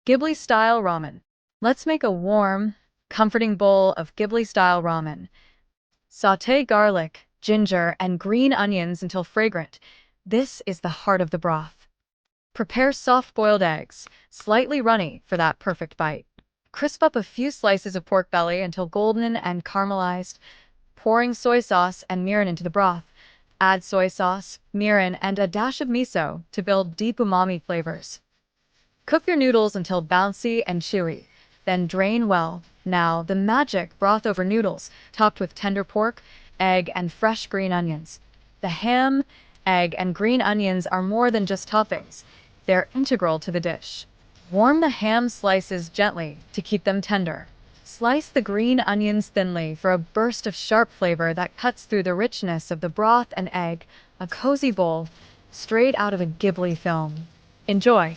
Ghibli-style ramen. Let's make a warm, comforting bowl of Ghibli-style ramen. Sauté garlic, ginger, and green onions until fragrant. This is the heart of the broth. Prepare soft-boiled eggs, slightly runny for that perfect bite. Crisp up a few slices of pork belly until golden and caramelized, pouring soy sauce and mirin into the broth. Add soy sauce, mirin, and a dash of miso to build deep umami flavors. Cook your noodles until bouncy and chewy, then drain well. Now, the magic broth over noodles, topped with tender pork, egg, and fresh green onions. The ham, egg, and green onions are more than just toppings. They're integral to the dish. Warm the ham slices gently to keep them tender. Slice the green onions thinly for a burst of sharp flavor that cuts through the richness of the broth and egg. A cozy bowl, straight out of a Ghibli film. Enjoy!